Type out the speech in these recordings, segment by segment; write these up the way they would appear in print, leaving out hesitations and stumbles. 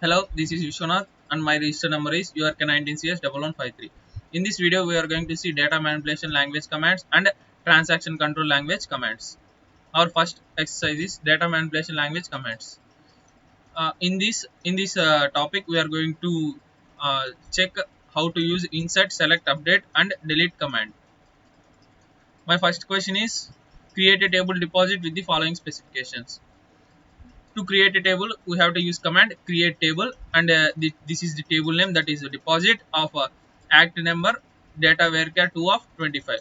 Hello, this is Vishwanath and my register number is URK19CS1153. In this video, we are going to see data manipulation language commands and transaction control language commands. Our first exercise is data manipulation language commands. In this topic, we are going to check how to use insert, select, update, and delete command. My first question is create a table deposit with the following specifications. To create a table, we have to use command create table, and this is the table name, that is a deposit of act number data varchar 2 of 25,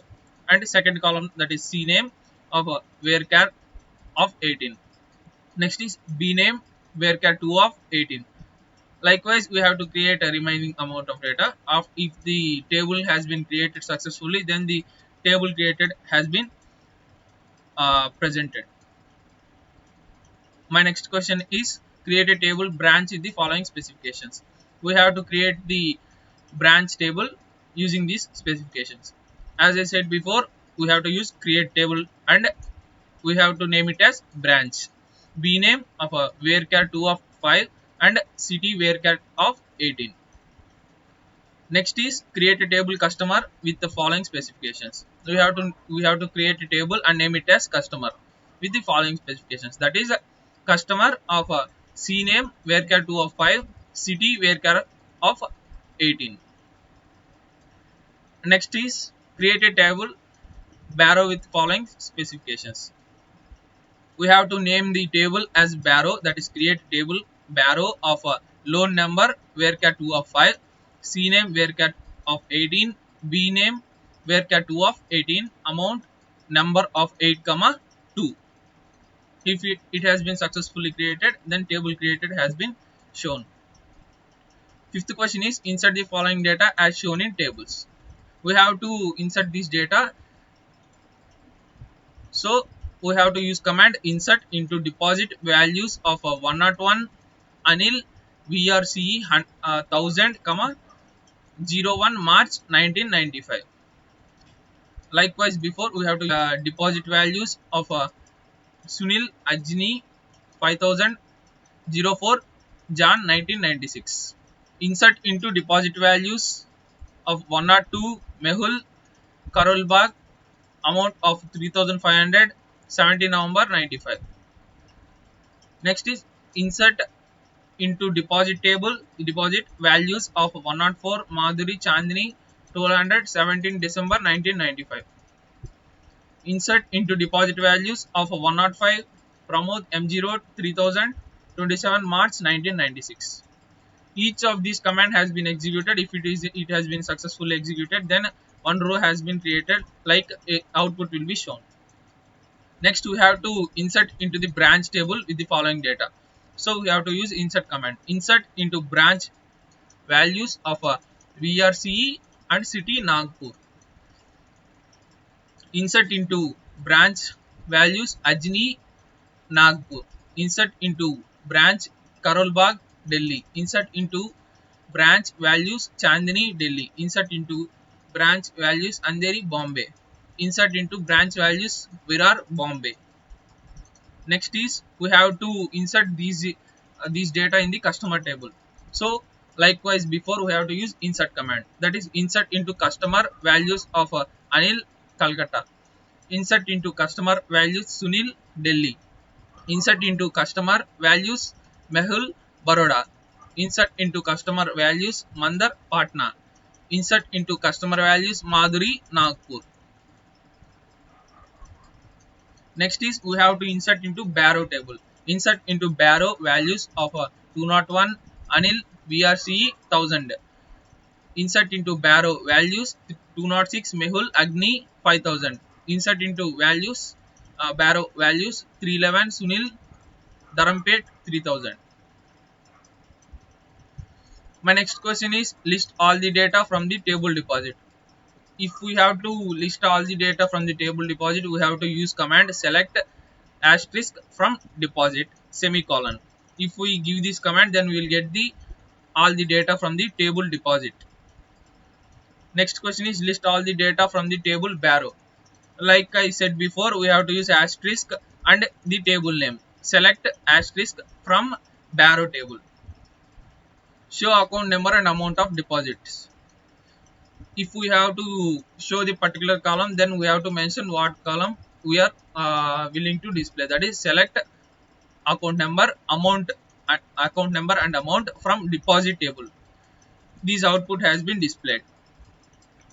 and second column, that is c name of varchar of 18. Next is b name varchar 2 of 18. Likewise, we have to create a remaining amount of data of if the table has been created successfully, then the table created has been presented. My next question is create a table branch with the following specifications. We have to create the branch table using these specifications. As I said before, we have to use create table and we have to name it as branch. B name of a varchar 2 of 5 and city varchar of 18. Next is create a table customer with the following specifications. We have to create a table and name it as customer with the following specifications. That is a customer of a C name varchar 2 of 5, city varchar of 18. Next is create a table barrow with following specifications. We have to name the table as barrow, that is create table barrow of a loan number varchar 2 of 5, c name varchar of 18, b name varchar 2 of 18, amount number of 8 comma 2. If it has been successfully created, then table created has been shown. Fifth question is insert the following data as shown in tables. We have to insert this data, so we have to use command insert into deposit values of 101 Anil VRCE 1000 comma 01 March 1995. Likewise, before we have to deposit values of Sunil Ajni 5000 04 Jan 1996. Insert into deposit values of 102 Mehul Karolbag, amount of 3500 17 November 95. Next is insert into deposit table deposit values of 104 Madhuri Chandni 1200 17 December 1995. Insert into deposit values of 105 Pramod MG Road 3000 27 March 1996. Each of these command has been executed. If it has been successfully executed, then one row has been created, like a output will be shown. Next, we have to insert into the branch table with the following data. So we have to use insert command. Insert into branch values of a VRCE and city Nagpur. Insert into branch values Ajni Nagpur. Insert into branch Karolbag Delhi. Insert into branch values Chandni Delhi. Insert into branch values Andheri Bombay. Insert into branch values Virar Bombay. Next is we have to insert these data in the customer table. So likewise, before we have to use insert command, that is insert into customer values of Anil Calcutta. Insert into customer values Sunil Delhi. Insert into customer values Mehul Baroda. Insert into customer values Mandar Patna. Insert into customer values Madhuri Nagpur. Next is we have to insert into barrow table. Insert into barrow values of 201 Anil VRCE 1000. Insert into barrow values 206 Mehul Agni 5000. Insert into values barrow values 311 Sunil Dharampet 3000. My next question is list all the data from the table deposit. If we have to list all the data from the table deposit, we have to use command select asterisk from deposit semicolon. If we give this command, then we will get the all the data from the table deposit. Next question is list all the data from the table barrow. Like I said before, we have to use asterisk and the table name. Select asterisk from barrow table. show account number and amount of deposits. If we have to show the particular column, then we have to mention what column we are willing to display. That is, select account number, account number and amount from deposit table. This output has been displayed.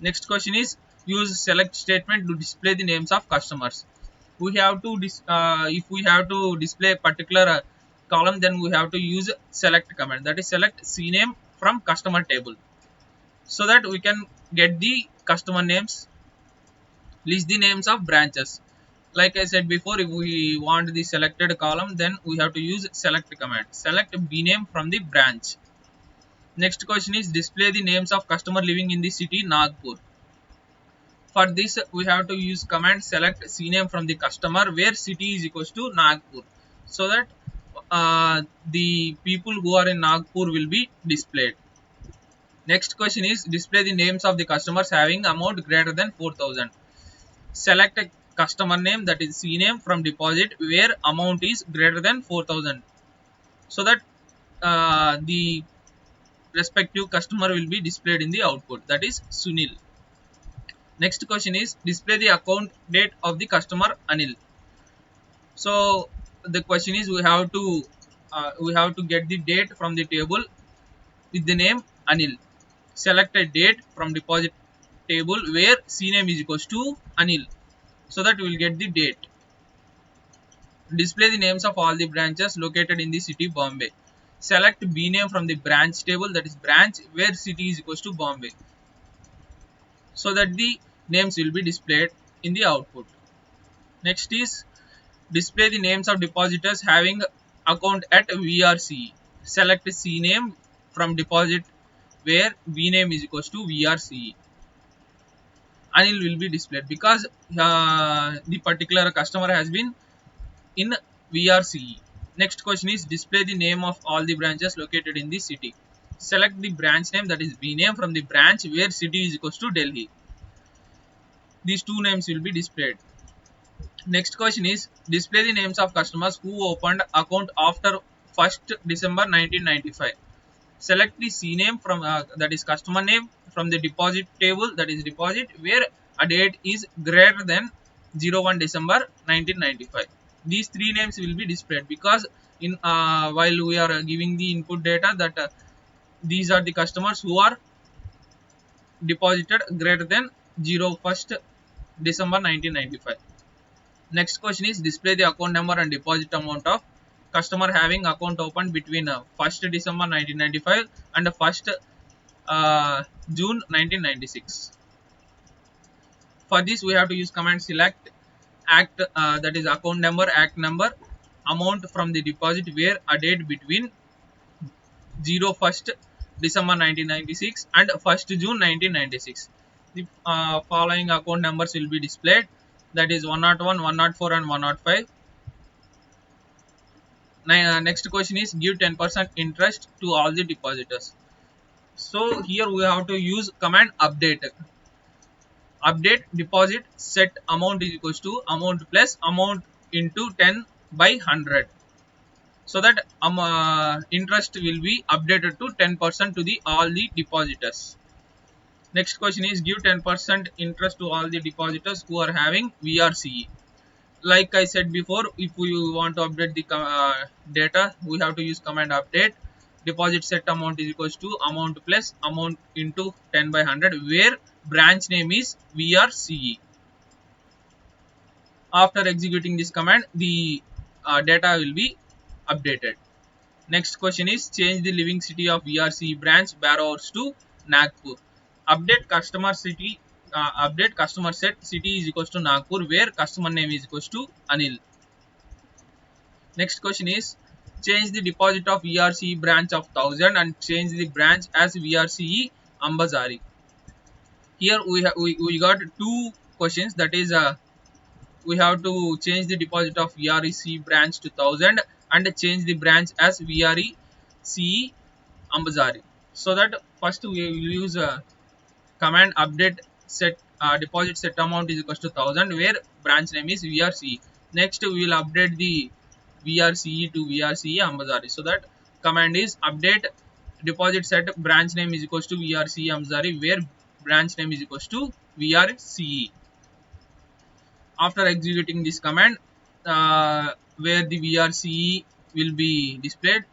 Next question is, use select statement to display the names of customers. We have to if we have to display a particular column, then we have to use select command. That is, select CNAME from customer table, so that we can get the customer names, list the names of branches. Like I said before, if we want the selected column, then we have to use select command. Select bname from the branch. Next question is, display the names of customer living in the city Nagpur. For this, we have to use command select CNAME from the customer where city is equals to Nagpur, so that the people who are in Nagpur will be displayed. Next question is, display the names of the customers having amount greater than 4,000. Select a customer name, that is CNAME from deposit where amount is greater than 4,000, so that the respective customer will be displayed in the output, that is Sunil. Next question is, display the account date of the customer Anil. So the question is, we have to get the date from the table with the name Anil. Select a date from deposit table where CNAME is equals to Anil, so that we will get the date. Display the names of all the branches located in the city Bombay. Select bname from the branch table, that is branch where city is equals to Bombay, so that the names will be displayed in the output. Next is, display the names of depositors having account at VRCE. Select CNAME from deposit where bname is equals to VRCE. Anil will be displayed because the particular customer has been in VRCE. Next question is, display the name of all the branches located in the city. Select the branch name, that is bname from the branch where city is equals to Delhi. These two names will be displayed. Next question is, display the names of customers who opened account after 1st December 1995. Select the CNAME from that is customer name from the deposit table, that is deposit where a date is greater than 01 December 1995. These three names will be displayed because in while we are giving the input data, that these are the customers who are deposited greater than 01st December 1995. Next question is, display the account number and deposit amount of customer having account opened between 1st December 1995 and 1st June 1996. For this, we have to use command select act, that is account number, act number, amount from the deposit where a date between 01st December 1996 and 1st June 1996. The following account numbers will be displayed, that is 101, 104 and 105. Next question is, give 10% interest to all the depositors. So here we have to use command update. Update deposit set amount is equals to amount plus amount into 10 by 100, so that interest will be updated to 10% to the all the depositors. Next question is, give 10% interest to all the depositors who are having VRCE. Like I said before, if we want to update the data, we have to use command update. Deposit set amount is equals to amount plus amount into 10 by 100 where branch name is VRCE. After executing this command, the data will be updated. Next question is, change the living city of VRCE branch borrowers to Nagpur. Update customer city, update customer set city is equals to Nagpur where customer name is equals to Anil. Next question is, change the deposit of VRCE branch of 1000 and change the branch as VRCE Ambazari. Here we got two questions, that is we have to change the deposit of VRCE branch to 1000 and change the branch as VRCE Ambazari. So that first we will use command update set deposit set amount is equals to 1000 where branch name is VRCE. Next we will update the VRCE to VRCE Ambazari. So that command is update deposit set branch name is equals to VRCE Amzari, where branch name is equals to VRCE. After executing this command, where the VRCE will be displayed,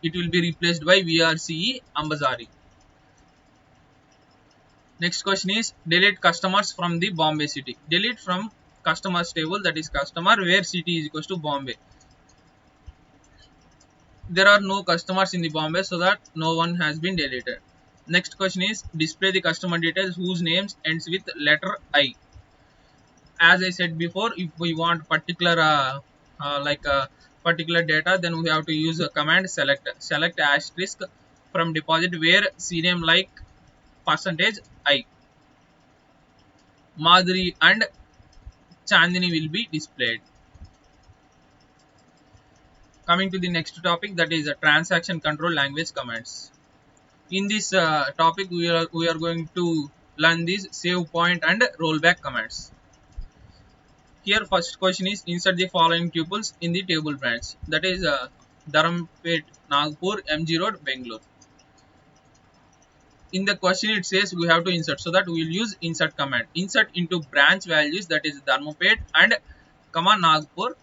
it will be replaced by VRCE Ambazari. Next question is delete customers from the Bombay city. Delete from customers table, that is customer where city is equals to Bombay. There are no customers in the Bombay, so that no one has been deleted. Next question is display the customer details whose names ends with letter I. As I said before, if we want particular particular data, then we have to use a command select asterisk from deposit where cname like percentage I. Madhuri and Chandini will be displayed. Coming to the next topic, that is transaction control language commands. In this topic, we are going to learn these save point and rollback commands. Here, first question is insert the following tuples in the table branch. That is Dharampet, Nagpur, MG Road, Bangalore. In the question it says we have to insert, so that we will use insert command. Insert into branch values, that is Dharmapet and comma Nagpur.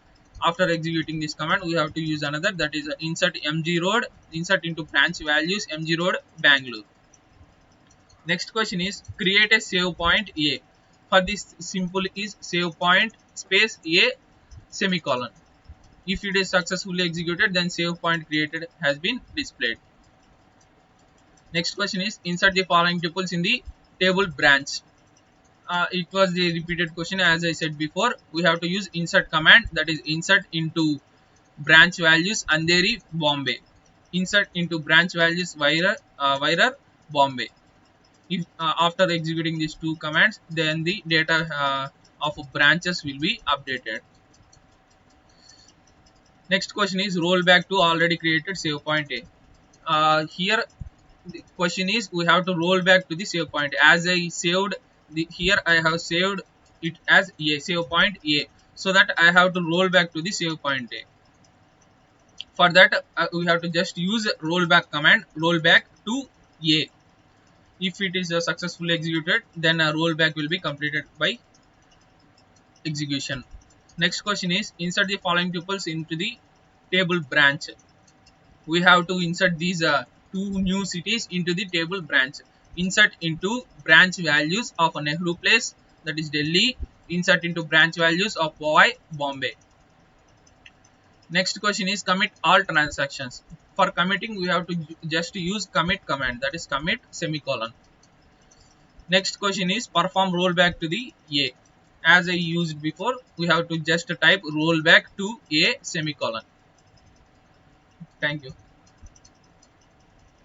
After executing this command, we have to use another, that is insert MG Road, insert into branch values MG Road, Bangalore. Next question is create a save point A. For this simple is save point space A semicolon. If it is successfully executed, then save point created has been displayed. Next question is insert the following tuples in the table branch. It was the repeated question. As I said before, we have to use insert command, that is insert into branch values Andheri, Bombay. Insert into branch values Virar, Bombay. If after executing these two commands, then the data of branches will be updated. Next question is roll back to already created save point A. Here the question is we have to roll back to the save point. As I saved here I have saved it as A, save point A, so that I have to roll back to the save point A. For that we have to just use rollback command, roll back to A. If it is successfully executed, then a rollback will be completed by execution. Next question is insert the following tuples into the table branch. We have to insert these two new cities into the table branch. Insert into branch values of Nehru Place, that is Delhi. Insert into branch values of Powai, Bombay. Next question is commit all transactions. For committing, we have to just use commit command, that is commit semicolon. Next question is perform rollback to the A. As I used before, we have to just type rollback to A semicolon. Thank you.